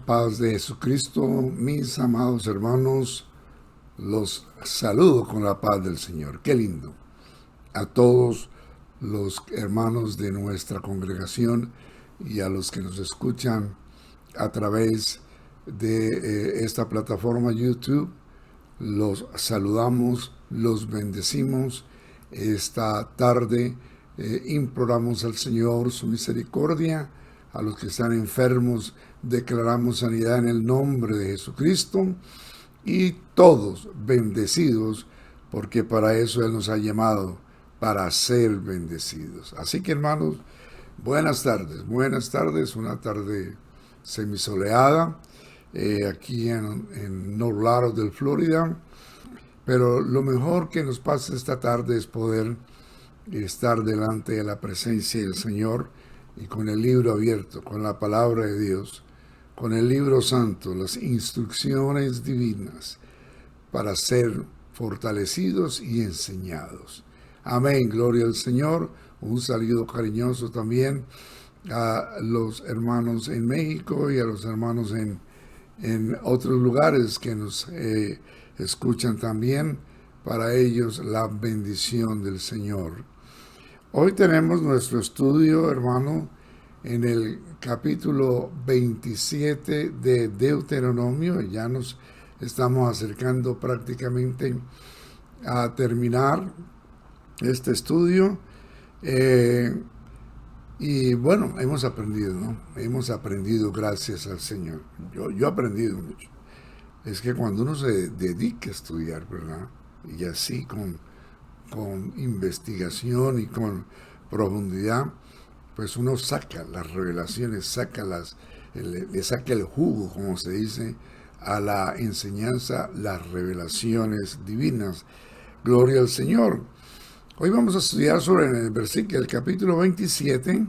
paz de Jesucristo, mis amados hermanos, los saludo con la paz del Señor. Qué lindo. A todos los hermanos de nuestra congregación y a los que nos escuchan a través de esta plataforma YouTube, los saludamos, los bendecimos. Esta tarde imploramos al Señor su misericordia. A los que están enfermos declaramos sanidad en el nombre de Jesucristo, y todos bendecidos, porque para eso Él nos ha llamado, para ser bendecidos. Así que, hermanos, buenas tardes, una tarde semisoleada aquí en North Lauderdale, Florida. Pero lo mejor que nos pasa esta tarde es poder estar delante de la presencia del Señor y con el libro abierto, con la palabra de Dios, con el libro santo, las instrucciones divinas para ser fortalecidos y enseñados. Amén, gloria al Señor. Un saludo cariñoso también a los hermanos en México y a los hermanos en otros lugares que nos escuchan también. Para ellos la bendición del Señor. Hoy tenemos nuestro estudio, hermano, en el capítulo 27 de Deuteronomio. Ya nos estamos acercando prácticamente a terminar este estudio. Y bueno, hemos aprendido, ¿no? Hemos aprendido gracias al Señor. Yo he aprendido mucho. Es que cuando uno se dedica a estudiar, ¿verdad? Y así con investigación y con profundidad, pues uno saca las revelaciones, le saca el jugo, como se dice, a la enseñanza, las revelaciones divinas. Gloria al Señor. Hoy vamos a estudiar sobre el capítulo 27.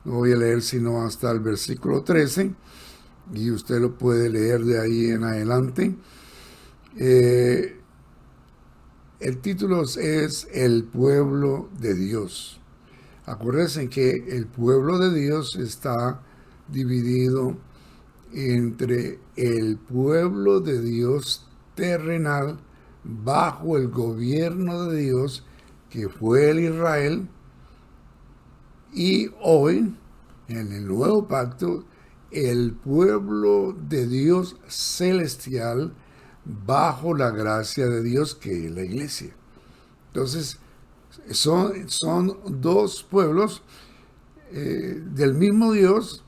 No voy a leer sino hasta el versículo 13, y usted lo puede leer de ahí en adelante. El título es El pueblo de Dios. Acuérdense que el pueblo de Dios está dividido entre el pueblo de Dios terrenal bajo el gobierno de Dios, que fue el Israel, y hoy, en el nuevo pacto, el pueblo de Dios celestial bajo la gracia de Dios, que es la iglesia. Entonces, son dos pueblos del mismo Dios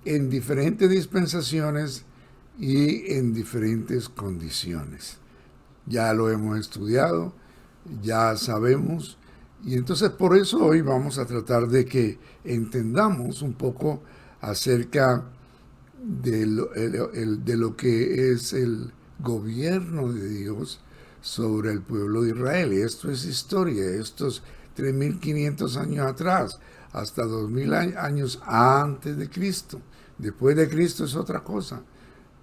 en diferentes dispensaciones y en diferentes condiciones. Ya lo hemos estudiado, ya sabemos, y entonces por eso hoy vamos a tratar de que entendamos un poco acerca de lo que es el gobierno de Dios sobre el pueblo de Israel. Y esto es historia, estos 3.500 años atrás, hasta 2.000 años antes de Cristo. Después de Cristo es otra cosa.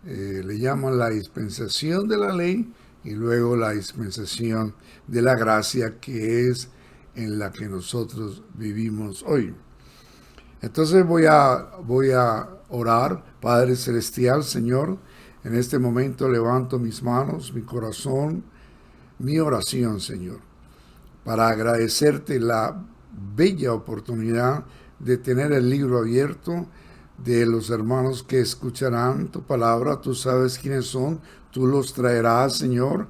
Le llaman la dispensación de la ley y luego la dispensación de la gracia, que es en la que nosotros vivimos hoy. Entonces voy a orar. Padre Celestial, Señor, en este momento levanto mis manos, mi corazón, mi oración, Señor, para agradecerte la bella oportunidad de tener el libro abierto, de los hermanos que escucharán tu palabra. Tú sabes quiénes son, tú los traerás, Señor.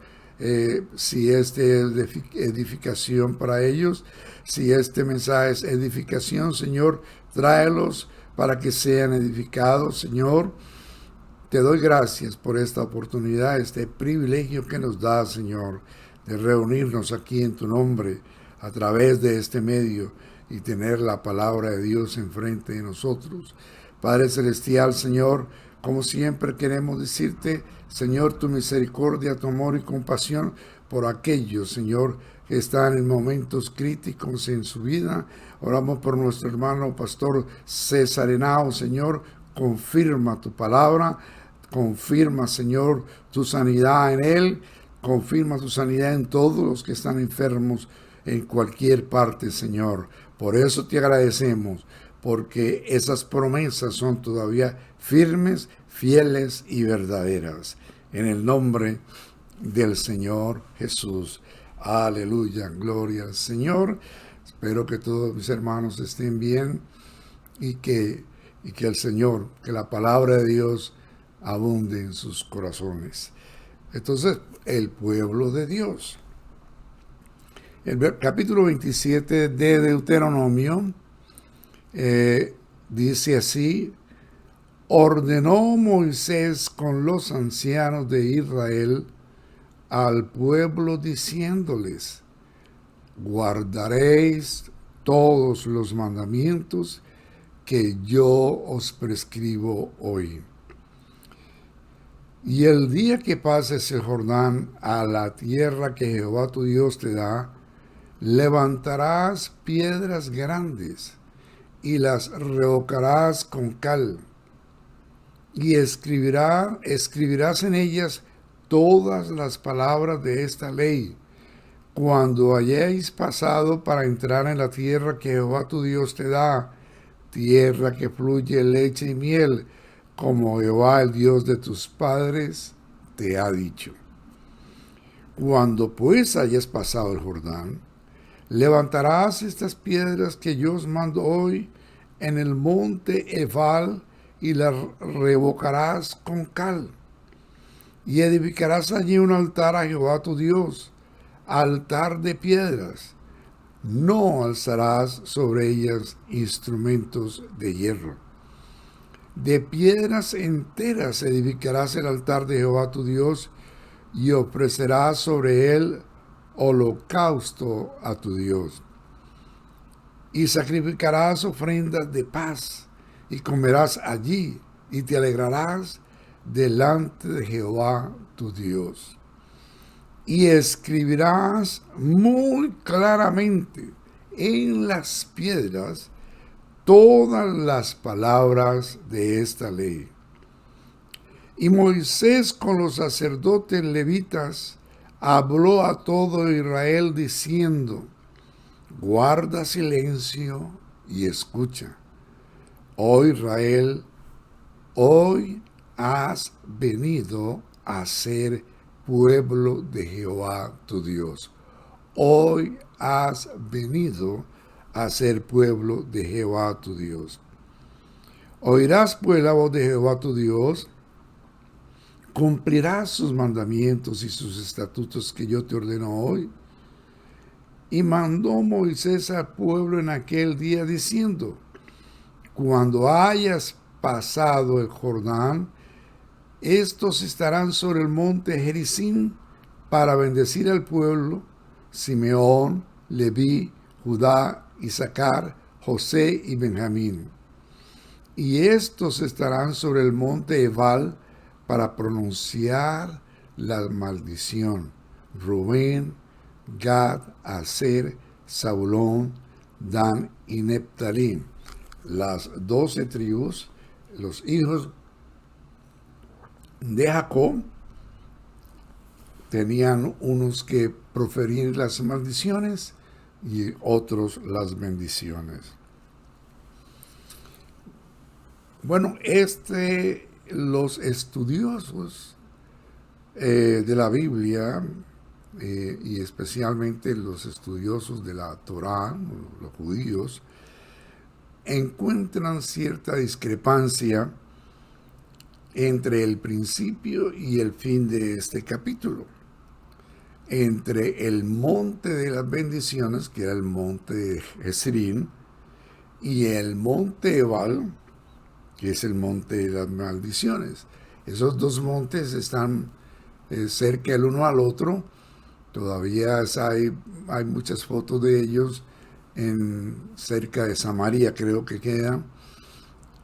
Si este es de edificación para ellos, si este mensaje es edificación, Señor, tráelos para que sean edificados, Señor. Te doy gracias por esta oportunidad, este privilegio que nos da, Señor, de reunirnos aquí en tu nombre a través de este medio y tener la palabra de Dios enfrente de nosotros. Padre Celestial, Señor, como siempre queremos decirte, Señor, tu misericordia, tu amor y compasión por aquellos, Señor, que están en momentos críticos en su vida. Oramos por nuestro hermano pastor César Henao, Señor, confirma tu palabra, confirma, Señor, tu sanidad en él, confirma tu sanidad en todos los que están enfermos en cualquier parte, Señor. Por eso te agradecemos, porque esas promesas son todavía firmes, fieles y verdaderas. En el nombre del Señor Jesús. Aleluya, gloria al Señor. Espero que todos mis hermanos estén bien y que el Señor, que la palabra de Dios abunde en sus corazones. Entonces, el pueblo de Dios. El capítulo 27 de Deuteronomio dice así: ordenó Moisés con los ancianos de Israel al pueblo diciéndoles: guardaréis todos los mandamientos que yo os prescribo hoy. Y el día que pases el Jordán a la tierra que Jehová tu Dios te da, levantarás piedras grandes y las rehocarás con cal, y escribirás en ellas todas las palabras de esta ley. Cuando hayáis pasado para entrar en la tierra que Jehová tu Dios te da, tierra que fluye leche y miel, como Jehová, el Dios de tus padres, te ha dicho. Cuando pues hayas pasado el Jordán, levantarás estas piedras que yo os mando hoy en el monte Ebal y las revocarás con cal. Y edificarás allí un altar a Jehová tu Dios, altar de piedras. No alzarás sobre ellas instrumentos de hierro. De piedras enteras edificarás el altar de Jehová tu Dios y ofrecerás sobre él holocausto a tu Dios. Y sacrificarás ofrendas de paz y comerás allí y te alegrarás delante de Jehová tu Dios. Y escribirás muy claramente en las piedras todas las palabras de esta ley. Y Moisés con los sacerdotes levitas habló a todo Israel diciendo: guarda silencio y escucha. Oh Israel, hoy has venido a ser pueblo de Jehová tu Dios. Hoy has venido a ser pueblo de Jehová tu Dios. Oirás pues la voz de Jehová tu Dios, cumplirás sus mandamientos y sus estatutos que yo te ordeno hoy. Y mandó Moisés al pueblo en aquel día diciendo: cuando hayas pasado el Jordán, estos estarán sobre el monte Gerizim para bendecir al pueblo: Simeón, Leví, Judá, Isaacar, José y Benjamín. Y estos estarán sobre el monte Ebal para pronunciar la maldición: Rubén, Gad, Aser, Zabulón, Dan y Neptalí. Las 12 tribus, los hijos de Jacob, tenían unos que proferir las maldiciones y otros las bendiciones. Bueno, los estudiosos de la Biblia y especialmente los estudiosos de la Torá, los judíos, encuentran cierta discrepancia entre el principio y el fin de este capítulo, entre el monte de las bendiciones, que era el monte de Jezreel, y el monte Ebal, que es el monte de las maldiciones. Esos dos montes están cerca el uno al otro. Todavía hay muchas fotos de ellos cerca de Samaria, creo que queda.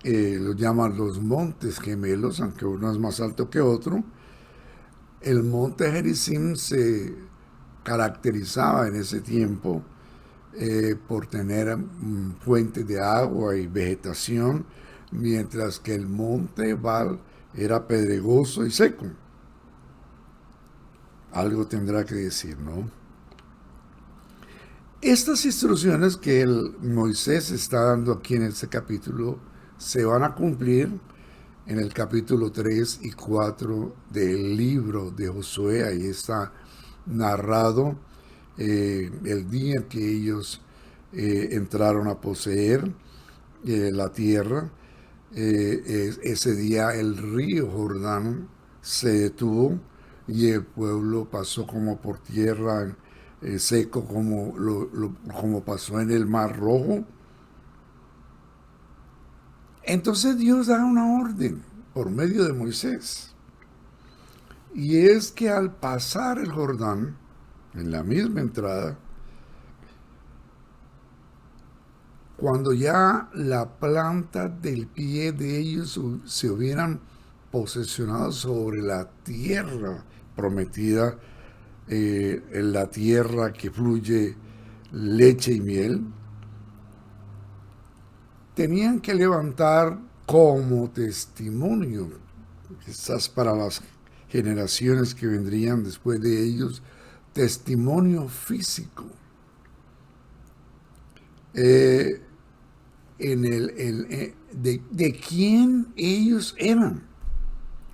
Los llaman los montes gemelos, aunque uno es más alto que otro. El monte Gerizim se caracterizaba en ese tiempo por tener fuentes de agua y vegetación, mientras que el monte Ebal era pedregoso y seco. Algo tendrá que decir, ¿no? Estas instrucciones que Moisés está dando aquí en este capítulo se van a cumplir en el capítulo 3 y 4 del libro de Josué. Ahí está narrado el día que ellos entraron a poseer la tierra. Ese día el río Jordán se detuvo y el pueblo pasó como por tierra seco, como pasó en el Mar Rojo. Entonces Dios da una orden por medio de Moisés. Y es que al pasar el Jordán, en la misma entrada, cuando ya la planta del pie de ellos se hubieran posesionado sobre la tierra prometida, en la tierra que fluye leche y miel, tenían que levantar como testimonio, quizás para las generaciones que vendrían después de ellos, testimonio físico. De quién ellos eran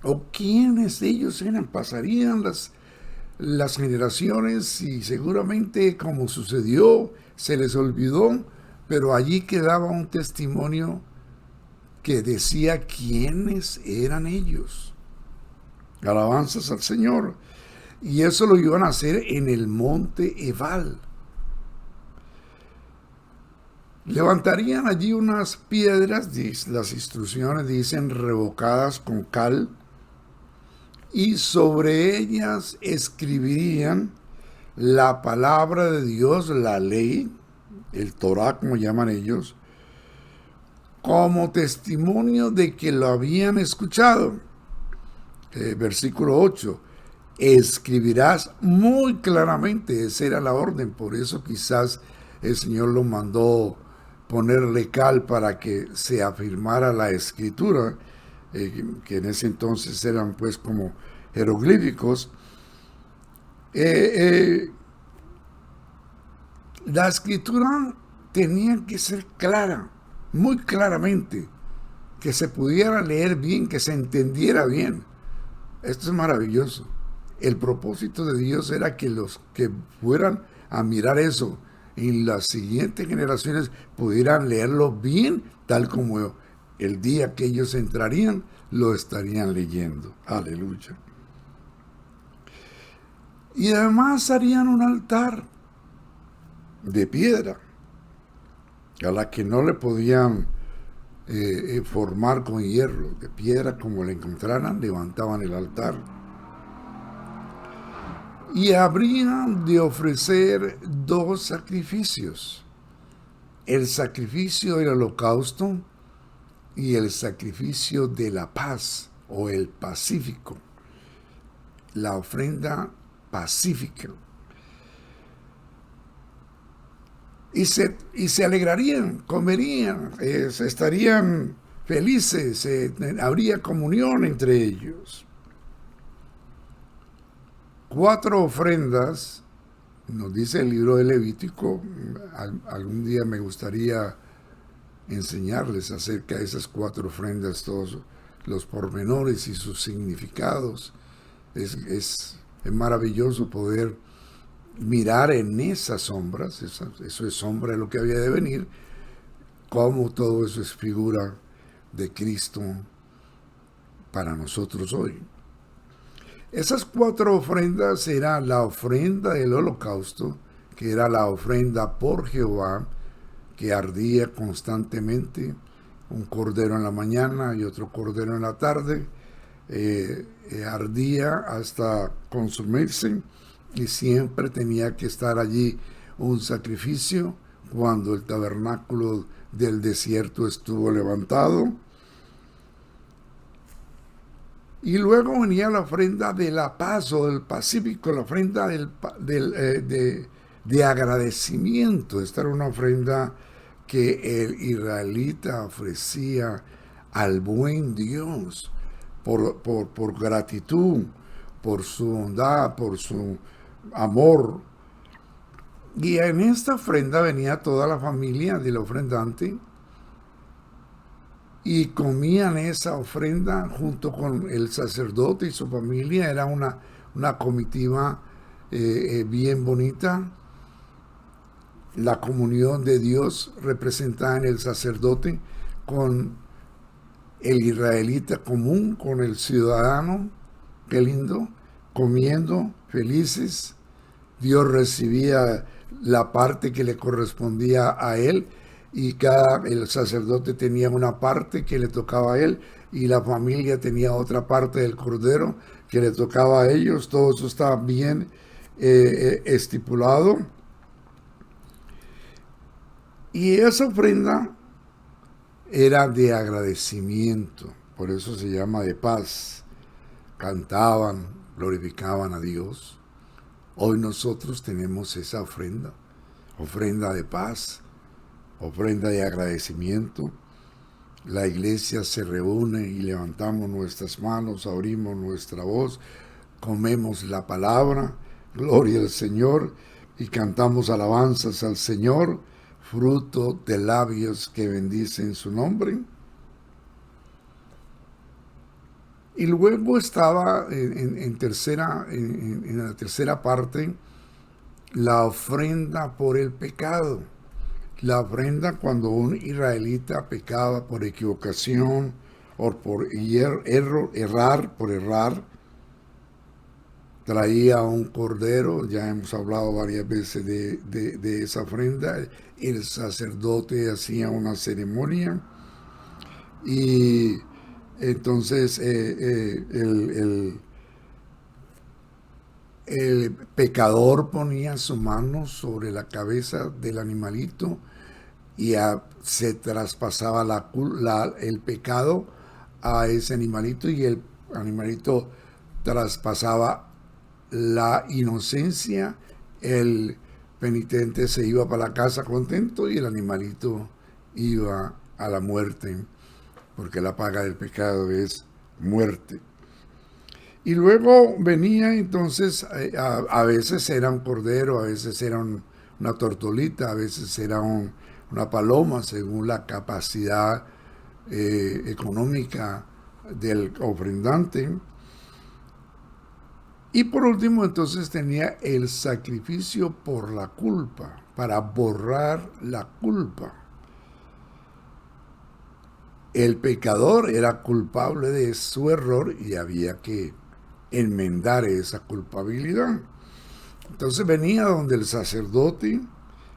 o quiénes ellos eran. Pasarían las generaciones y seguramente, como sucedió, se les olvidó, pero allí quedaba un testimonio que decía quiénes eran ellos. Alabanzas al Señor. Y eso lo iban a hacer en el monte Ebal. Levantarían allí unas piedras, las instrucciones dicen, revocadas con cal, y sobre ellas escribirían la palabra de Dios, la ley, el Torá, como llaman ellos, como testimonio de que lo habían escuchado. Versículo 8. Escribirás muy claramente, esa era la orden, por eso quizás el Señor lo mandó ponerle cal para que se afirmara la escritura, que en ese entonces eran pues como jeroglíficos. La escritura tenía que ser clara, muy claramente, que se pudiera leer bien, que se entendiera bien. Esto es maravilloso. El propósito de Dios era que los que fueran a mirar eso en las siguientes generaciones pudieran leerlo bien, tal como el día que ellos entrarían lo estarían leyendo. Aleluya. Y además harían un altar de piedra a la que no le podían formar con hierro. De piedra, como le encontraran, levantaban el altar. Y habrían de ofrecer dos sacrificios: el sacrificio del holocausto y el sacrificio de la paz o el pacífico, la ofrenda pacífica. Y se alegrarían, comerían, estarían felices, habría comunión entre ellos. 4 ofrendas, nos dice el libro de Levítico. Algún día me gustaría enseñarles acerca de esas 4 ofrendas, todos los pormenores y sus significados. Es maravilloso poder mirar en esas sombras, eso es sombra de lo que había de venir, cómo todo eso es figura de Cristo para nosotros hoy. Esas 4 ofrendas eran la ofrenda del holocausto, que era la ofrenda por Jehová, que ardía constantemente, un cordero en la mañana y otro cordero en la tarde, ardía hasta consumirse, y siempre tenía que estar allí un sacrificio cuando el tabernáculo del desierto estuvo levantado. Y luego venía la ofrenda de la paz o del pacífico, la ofrenda de agradecimiento. Esta era una ofrenda que el israelita ofrecía al buen Dios por gratitud, por su bondad, por su amor. Y en esta ofrenda venía toda la familia del ofrendante y comían esa ofrenda junto con el sacerdote y su familia. Era una comitiva bien bonita. La comunión de Dios representada en el sacerdote con el israelita común, con el ciudadano, qué lindo, comiendo felices. Dios recibía la parte que le correspondía a él y el sacerdote tenía una parte que le tocaba a él y la familia tenía otra parte del cordero que le tocaba a ellos. Todo eso estaba bien estipulado. Y esa ofrenda era de agradecimiento, por eso se llama de paz. Cantaban, glorificaban a Dios. Hoy nosotros tenemos esa ofrenda, ofrenda de paz, ofrenda de agradecimiento. La iglesia se reúne y levantamos nuestras manos, abrimos nuestra voz, comemos la palabra, gloria al Señor, y cantamos alabanzas al Señor, fruto de labios que bendicen su nombre. Y luego estaba en la tercera parte la ofrenda por el pecado. La ofrenda cuando un israelita pecaba por equivocación o por errar, traía un cordero. Ya hemos hablado varias veces de esa ofrenda. El sacerdote hacía una ceremonia y entonces el pecador ponía su mano sobre la cabeza del animalito y se traspasaba el pecado a ese animalito y el animalito traspasaba la inocencia. El penitente se iba para la casa contento y el animalito iba a la muerte, porque la paga del pecado es muerte. Y luego venía entonces, a veces era un cordero, a veces era una tortolita, a veces era una paloma, según la capacidad económica del ofrendante. Y por último entonces tenía el sacrificio por la culpa, para borrar la culpa. El pecador era culpable de su error y había que enmendar esa culpabilidad. Entonces venía donde el sacerdote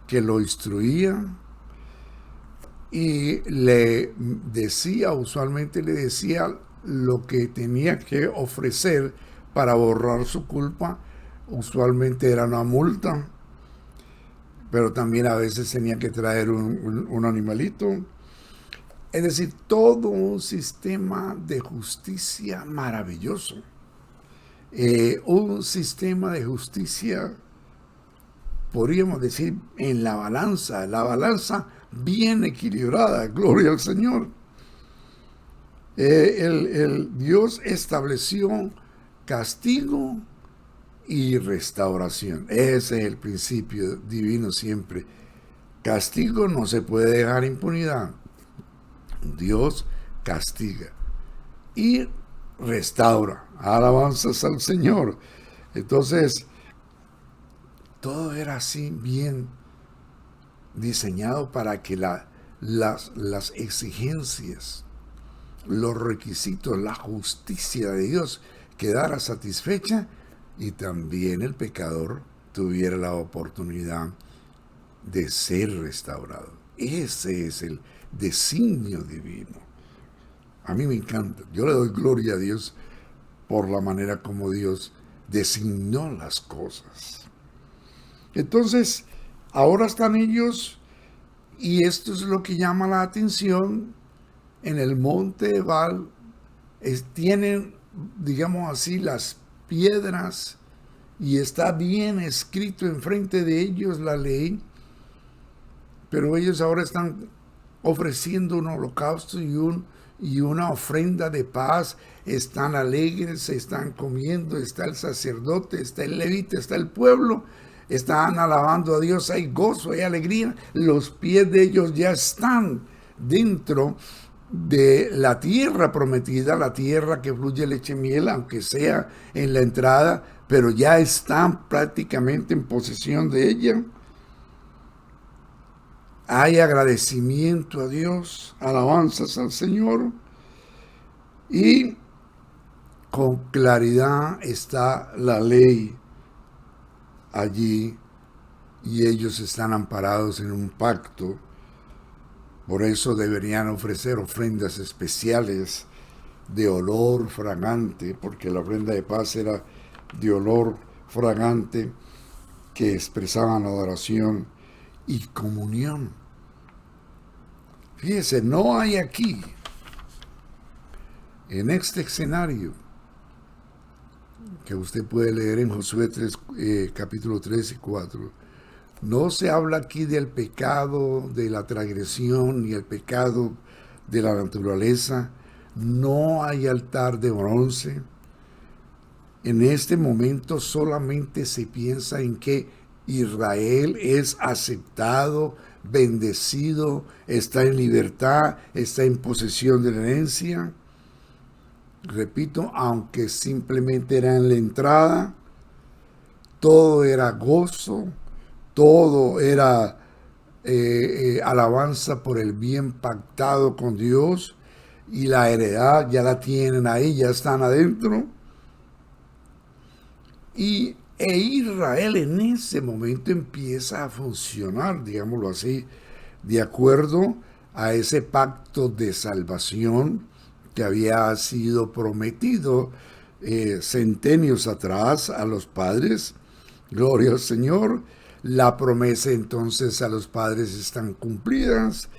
que lo instruía y usualmente le decía lo que tenía que ofrecer para borrar su culpa. Usualmente era una multa, pero también a veces tenía que traer un animalito. Es decir, todo un sistema de justicia maravilloso. Un sistema de justicia, podríamos decir, en la balanza bien equilibrada, gloria al Señor. El Dios estableció castigo y restauración. Ese es el principio divino siempre. Castigo, no se puede dejar impunidad. Dios castiga y restaura. Alabanzas al Señor. Entonces, todo era así bien diseñado para que las exigencias, los requisitos, la justicia de Dios quedara satisfecha y también el pecador tuviera la oportunidad de ser restaurado. Ese es el designio divino. A mí me encanta. Yo le doy gloria a Dios por la manera como Dios designó las cosas. Entonces, ahora están ellos, y esto es lo que llama la atención, en el monte Ebal. Tienen, digamos así, las piedras, y está bien escrito enfrente de ellos la ley, pero ellos ahora están ofreciendo un holocausto y una ofrenda de paz. Están alegres, se están comiendo, está el sacerdote, está el levita, está el pueblo, están alabando a Dios, hay gozo, hay alegría. Los pies de ellos ya están dentro de la tierra prometida, la tierra que fluye leche y miel, aunque sea en la entrada, pero ya están prácticamente en posesión de ella. Hay agradecimiento a Dios, alabanzas al Señor, y con claridad está la ley allí, y ellos están amparados en un pacto. Por eso deberían ofrecer ofrendas especiales de olor fragante, porque la ofrenda de paz era de olor fragante, que expresaban adoración y comunión. Fíjese, no hay aquí, en este escenario, que usted puede leer en Josué 3, capítulo 3 y 4, no se habla aquí del pecado, de la transgresión, ni el pecado de la naturaleza. No hay altar de bronce. En este momento solamente se piensa en que Israel es aceptado, bendecido, está en libertad, está en posesión de la herencia. Repito, aunque simplemente era en la entrada, todo era gozo, todo era alabanza por el bien pactado con Dios, y la heredad ya la tienen ahí, ya están adentro. E Israel en ese momento empieza a funcionar, digámoslo así, de acuerdo a ese pacto de salvación que había sido prometido centenios atrás a los padres. Gloria al Señor. La promesa entonces a los padres están cumplidas,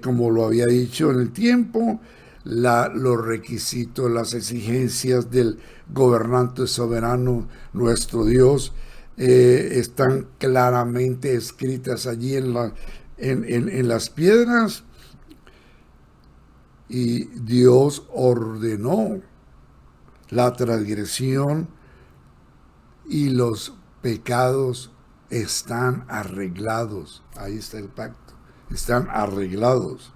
como lo había dicho en el tiempo. Los requisitos, las exigencias del gobernante soberano, nuestro Dios, están claramente escritas allí en las piedras, y Dios ordenó la transgresión, y los pecados están arreglados. Ahí está el pacto, están arreglados.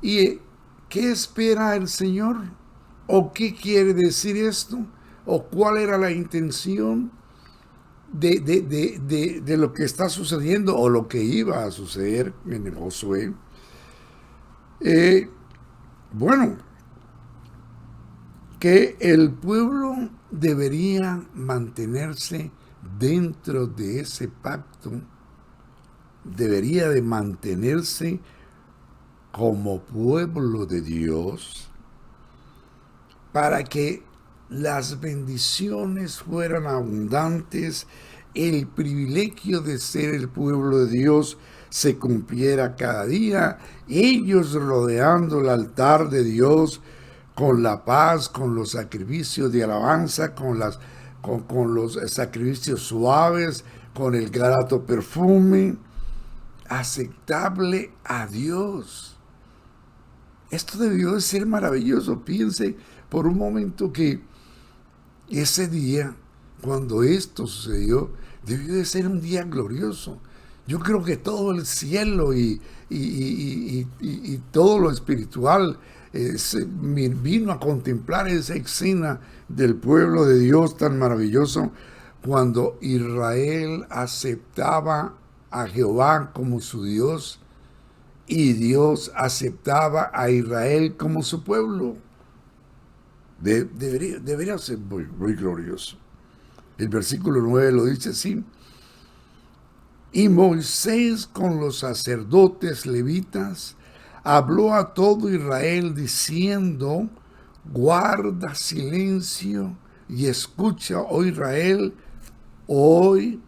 ¿Y qué espera el Señor? ¿O qué quiere decir esto? ¿O cuál era la intención de lo que está sucediendo, o lo que iba a suceder en el Josué? Bueno, que el pueblo debería mantenerse dentro de ese pacto, debería de mantenerse como pueblo de Dios, para que las bendiciones fueran abundantes, el privilegio de ser el pueblo de Dios se cumpliera cada día, ellos rodeando el altar de Dios con la paz, con los sacrificios de alabanza, con los sacrificios suaves, con el grato perfume, aceptable a Dios. Esto debió de ser maravilloso. Piense por un momento que ese día, cuando esto sucedió, debió de ser un día glorioso. Yo creo que todo el cielo y todo lo espiritual vino a contemplar esa escena del pueblo de Dios tan maravilloso, cuando Israel aceptaba a Jehová como su Dios, y Dios aceptaba a Israel como su pueblo. Debería ser muy, muy glorioso. El versículo 9 lo dice así: y Moisés con los sacerdotes levitas habló a todo Israel diciendo: guarda silencio y escucha, oh Israel, hoy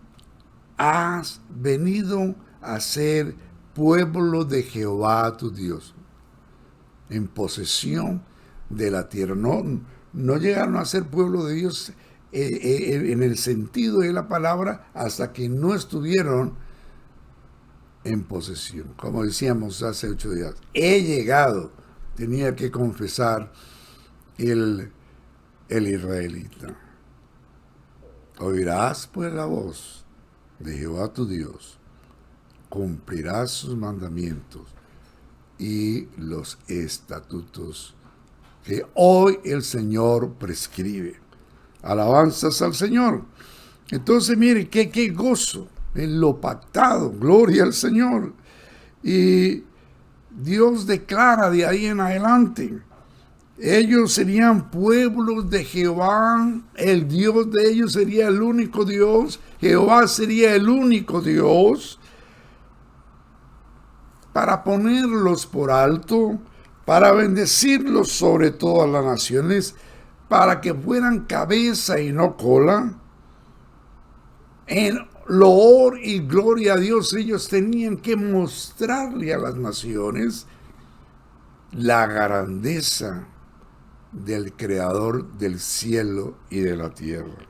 has venido a ser pueblo de Jehová tu Dios, en posesión de la tierra. No llegaron a ser pueblo de Dios en el sentido de la palabra hasta que no estuvieron en posesión. Como decíamos hace 8 días, he llegado, tenía que confesar el israelita. Oirás pues la voz de Jehová tu Dios, cumplirás sus mandamientos y los estatutos que hoy el Señor prescribe. Alabanzas al Señor. Entonces, mire, qué gozo en lo pactado. Gloria al Señor. Y Dios declara de ahí en adelante, ellos serían pueblos de Jehová, el Dios de ellos sería el único Dios, Jehová sería el único Dios, para ponerlos por alto, para bendecirlos sobre todas las naciones, para que fueran cabeza y no cola. En loor y gloria a Dios, ellos tenían que mostrarle a las naciones la grandeza del Creador del cielo y de la tierra.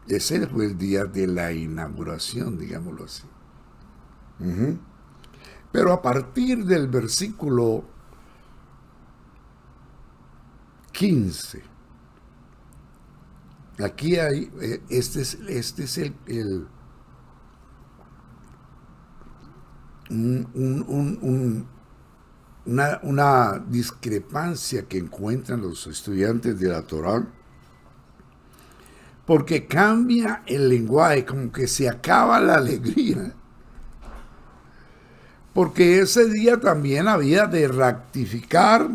Ese fue el día de la inauguración, digámoslo así. Pero a partir del versículo 15, aquí hay, este es una discrepancia que encuentran los estudiantes de la Torá, porque cambia el lenguaje, como que se acaba la alegría. Porque ese día también había de rectificar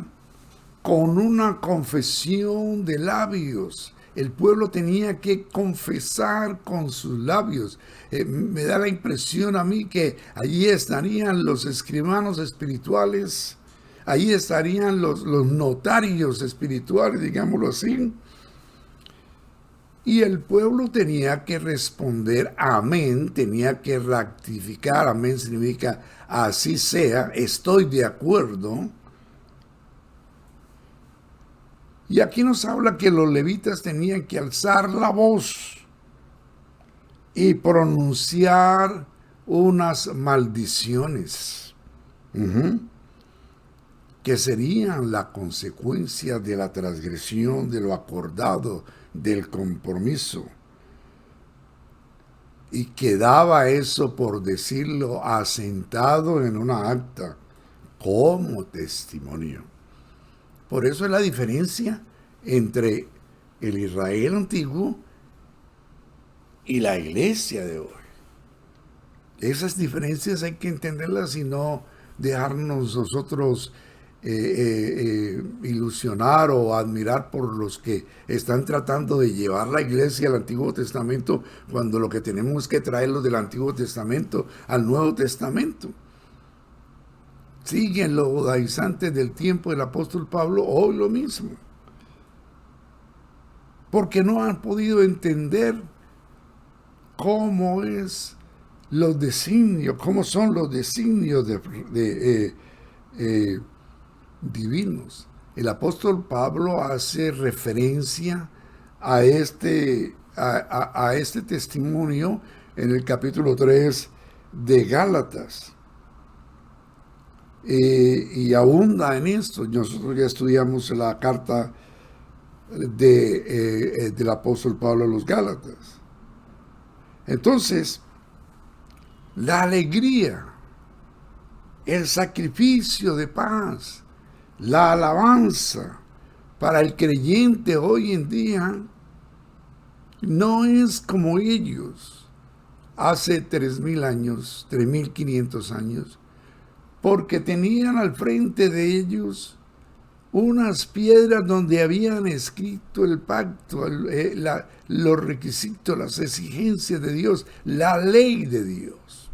con una confesión de labios. El pueblo tenía que confesar con sus labios. Me da la impresión a mí que allí estarían los escribanos espirituales, allí estarían los notarios espirituales, digámoslo así. Y el pueblo tenía que responder amén, tenía que rectificar. Amén significa así sea, estoy de acuerdo. Y aquí nos habla que los levitas tenían que alzar la voz y pronunciar unas maldiciones, que serían la consecuencia de la transgresión de lo acordado, del compromiso. Y quedaba eso, por decirlo, asentado en una acta como testimonio. Por eso es la diferencia entre el Israel antiguo y la iglesia de hoy. Esas diferencias hay que entenderlas y no dejarnos nosotros ilusionar o admirar por los que están tratando de llevar la iglesia al Antiguo Testamento, cuando lo que tenemos es que traerlo del Antiguo Testamento al Nuevo Testamento. Siguen los judaizantes del tiempo del apóstol Pablo hoy lo mismo, porque no han podido entender cómo es los designios, cómo son los designios divinos. El apóstol Pablo hace referencia a este testimonio en el capítulo 3 de Gálatas. Y abunda en esto. Nosotros ya estudiamos la carta del apóstol Pablo a los Gálatas. Entonces, la alegría, el sacrificio de paz, la alabanza para el creyente hoy en día no es como ellos hace 3.000 años, 3.500 años, porque tenían al frente de ellos unas piedras donde habían escrito el pacto, los requisitos, las exigencias de Dios, la ley de Dios.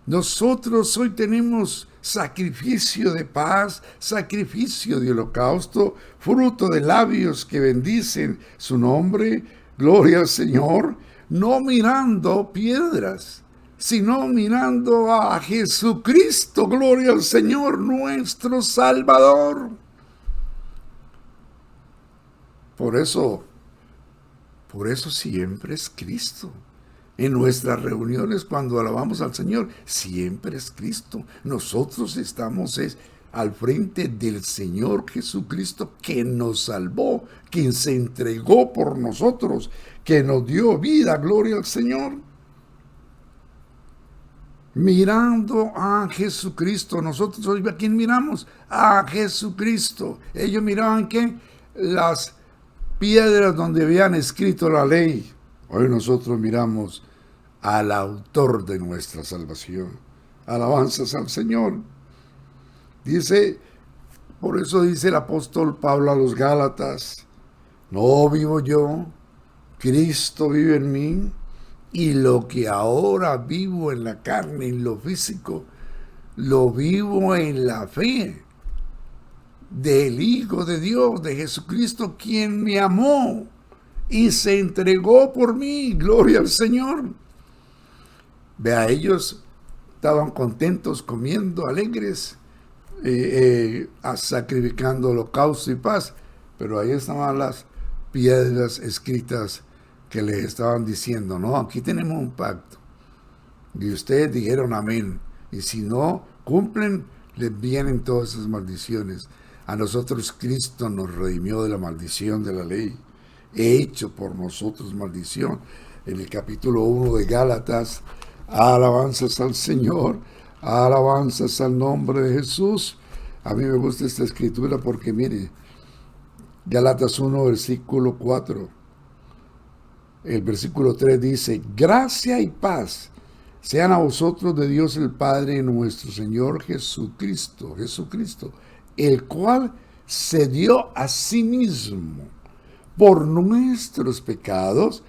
Nosotros hoy tenemos sacrificio de paz, sacrificio de holocausto, fruto de labios que bendicen su nombre, gloria al Señor, no mirando piedras, sino mirando a Jesucristo, gloria al Señor, nuestro Salvador. Por eso siempre es Cristo. En nuestras reuniones, cuando alabamos al Señor, siempre es Cristo. Nosotros estamos al frente del Señor Jesucristo, que nos salvó, quien se entregó por nosotros, que nos dio vida, gloria al Señor. Mirando a Jesucristo, nosotros hoy a quién miramos, a Jesucristo. Ellos miraban que las piedras donde habían escrito la ley. Hoy nosotros miramos al autor de nuestra salvación. Alabanzas al Señor. Dice, por eso dice el apóstol Pablo a los Gálatas: no vivo yo, Cristo vive en mí, y lo que ahora vivo en la carne, en lo físico, lo vivo en la fe del Hijo de Dios, de Jesucristo, quien me amó y se entregó por mí. Gloria al Señor. Vea, ellos estaban contentos, comiendo, alegres, sacrificando holocausto y paz, pero ahí estaban las piedras escritas que les estaban diciendo: no, aquí tenemos un pacto, y ustedes dijeron amén, y si no cumplen, les vienen todas esas maldiciones. A nosotros Cristo nos redimió de la maldición de la ley, hecho por nosotros maldición. En el capítulo 1 de Gálatas, alabanzas al Señor, alabanzas al nombre de Jesús. A mí me gusta esta escritura porque mire, Gálatas 1, versículo 4, el versículo 3 dice: gracia y paz sean a vosotros de Dios el Padre y nuestro Señor Jesucristo, el cual se dio a sí mismo por nuestros pecados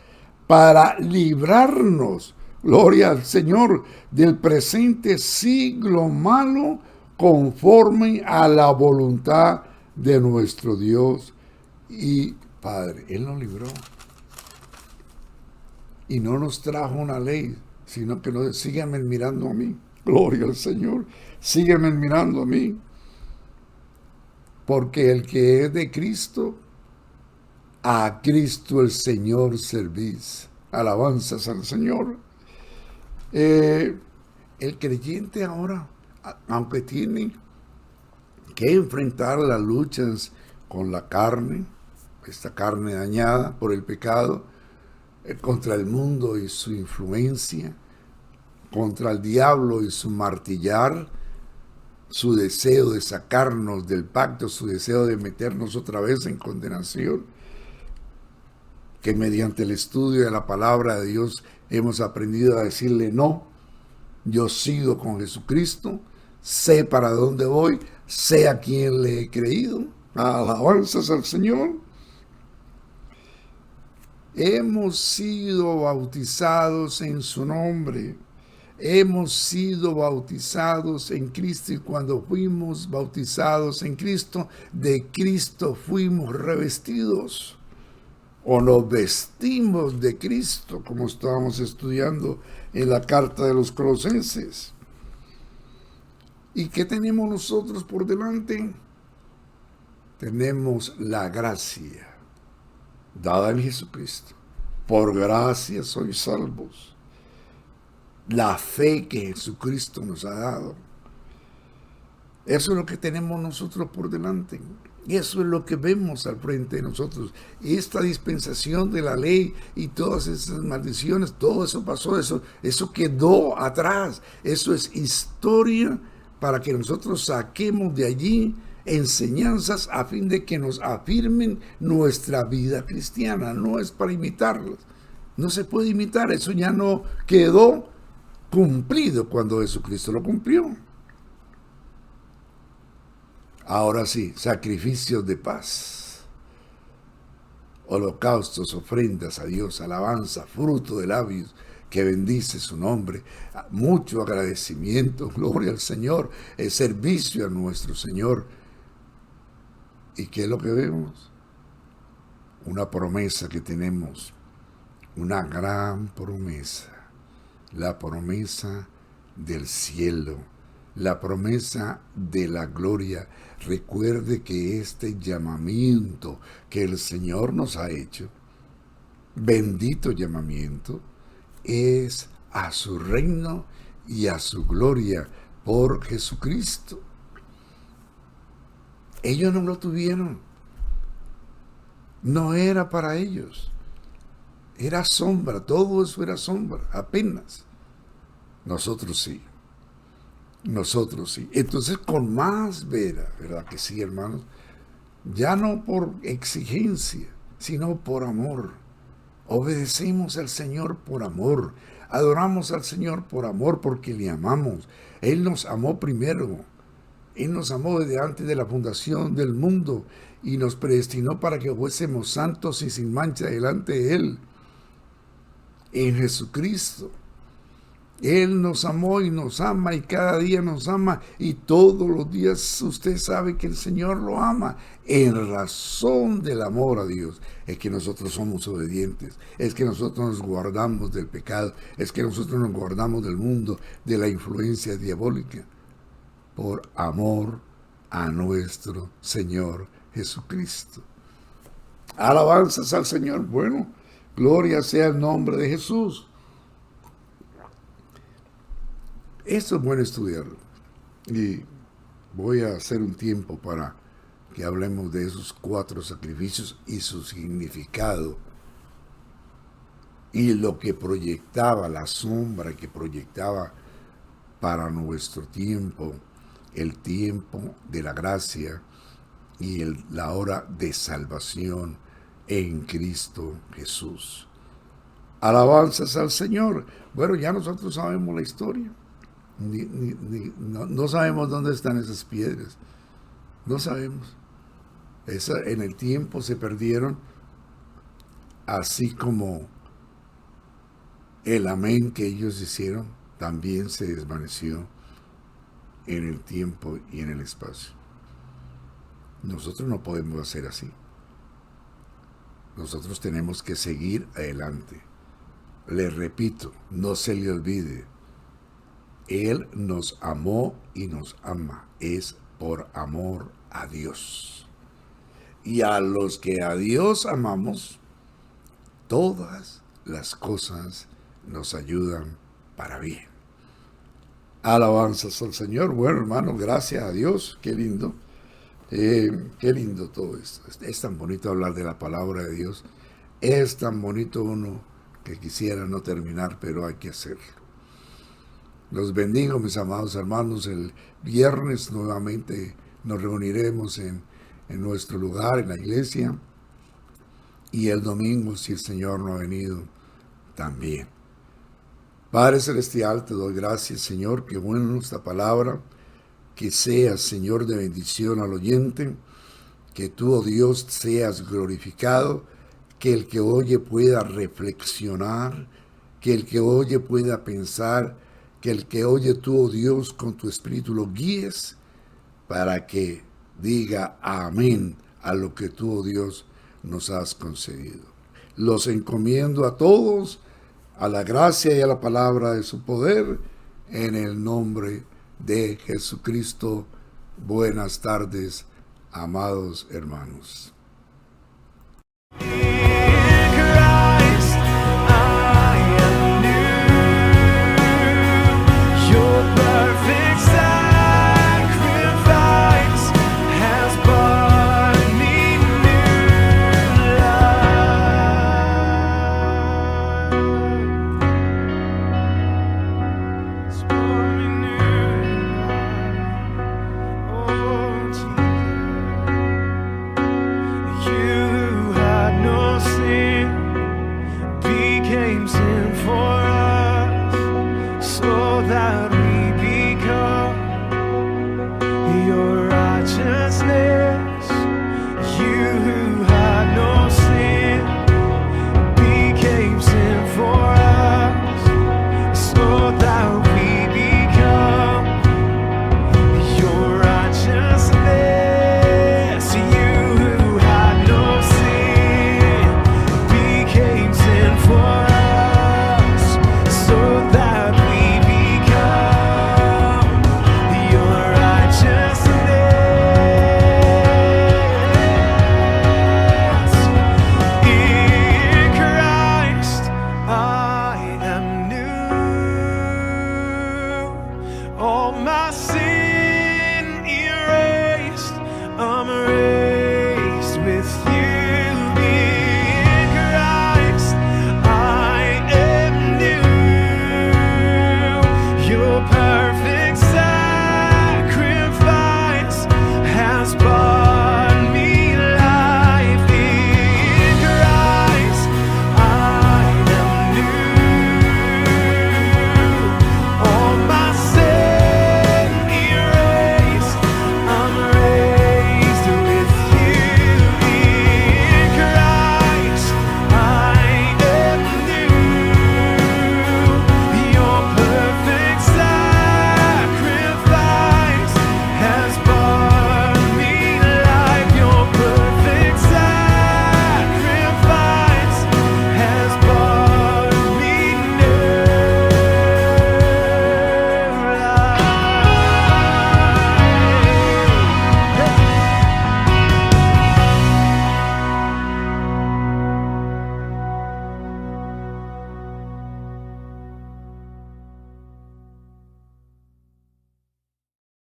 para librarnos, gloria al Señor, del presente siglo malo, conforme a la voluntad de nuestro Dios y Padre. Él nos libró. Y no nos trajo una ley, sino que nos dice: sígueme mirando a mí. Gloria al Señor. Sígueme mirando a mí. Porque el que es de Cristo, a Cristo el Señor servís. Alabanzas al Señor. El creyente ahora, aunque tiene que enfrentar las luchas con la carne, esta carne dañada por el pecado, contra el mundo y su influencia, contra el diablo y su martillar, su deseo de sacarnos del pacto, su deseo de meternos otra vez en condenación, que mediante el estudio de la palabra de Dios hemos aprendido a decirle: no, yo sigo con Jesucristo, sé para dónde voy, sé a quién le he creído. Alabanzas al Señor. Hemos sido bautizados en su nombre. Hemos sido bautizados en Cristo, y cuando fuimos bautizados en Cristo, de Cristo fuimos revestidos, o nos vestimos de Cristo, como estábamos estudiando en la carta de los Colosenses. ¿Y qué tenemos nosotros por delante? Tenemos la gracia dada en Jesucristo. Por gracia sois salvos. La fe que Jesucristo nos ha dado. Eso es lo que tenemos nosotros por delante. Y eso es lo que vemos al frente de nosotros. Esta dispensación de la ley y todas esas maldiciones, todo eso pasó, eso quedó atrás. Eso es historia para que nosotros saquemos de allí enseñanzas a fin de que nos afirmen nuestra vida cristiana. No es para imitarlas. No se puede imitar. Eso ya no quedó cumplido cuando Jesucristo lo cumplió. Ahora sí, sacrificios de paz, holocaustos, ofrendas a Dios, alabanza, fruto de labios que bendice su nombre, mucho agradecimiento, gloria al Señor, el servicio a nuestro Señor. ¿Y qué es lo que vemos? Una promesa que tenemos, una gran promesa, la promesa del cielo, la promesa de la gloria. Recuerde que este llamamiento que el Señor nos ha hecho, bendito llamamiento, es a su reino y a su gloria por Jesucristo. Ellos no lo tuvieron. No era para ellos. Era sombra, todo eso era sombra, apenas. Nosotros sí. Nosotros sí. Entonces, con más vera, ¿verdad que sí, hermanos? Ya no por exigencia, sino por amor. Obedecemos al Señor por amor. Adoramos al Señor por amor porque le amamos. Él nos amó primero. Él nos amó desde antes de la fundación del mundo y nos predestinó para que fuésemos santos y sin mancha delante de Él. En Jesucristo. Él nos amó y nos ama y cada día nos ama y todos los días usted sabe que el Señor lo ama. En razón del amor a Dios es que nosotros somos obedientes, es que nosotros nos guardamos del pecado, es que nosotros nos guardamos del mundo, de la influencia diabólica, por amor a nuestro Señor Jesucristo. Alabanzas al Señor. Bueno, gloria sea el nombre de Jesús. Esto es bueno estudiarlo y voy a hacer un tiempo para que hablemos de esos 4 sacrificios y su significado y lo que proyectaba, la sombra que proyectaba para nuestro tiempo, el tiempo de la gracia y la hora de salvación en Cristo Jesús. Alabanzas al Señor. Bueno, ya nosotros sabemos la historia. No sabemos dónde están esas piedras. No sabemos. En el tiempo se perdieron, así como el amén que ellos hicieron también se desvaneció en el tiempo y en el espacio. Nosotros no podemos hacer así. Nosotros tenemos que seguir adelante. Les repito, no se le olvide. Él nos amó y nos ama. Es por amor a Dios. Y a los que a Dios amamos, todas las cosas nos ayudan para bien. Alabanzas al Señor. Bueno, hermano, gracias a Dios. Qué lindo. Qué lindo todo esto. Es tan bonito hablar de la palabra de Dios. Es tan bonito uno que quisiera no terminar, pero hay que hacerlo. Los bendigo, mis amados hermanos. El viernes nuevamente nos reuniremos en nuestro lugar, en la iglesia. Y el domingo, si el Señor no ha venido, también. Padre Celestial, te doy gracias, Señor, que bueno esta palabra, que seas, Señor, de bendición al oyente, que tú, oh Dios, seas glorificado, que el que oye pueda reflexionar, que el que oye pueda pensar, que el que oye tú, oh Dios, con tu Espíritu lo guíes para que diga amén a lo que tú, oh Dios, nos has concedido. Los encomiendo a todos a la gracia y a la palabra de su poder, en el nombre de Jesucristo. Buenas tardes, amados hermanos.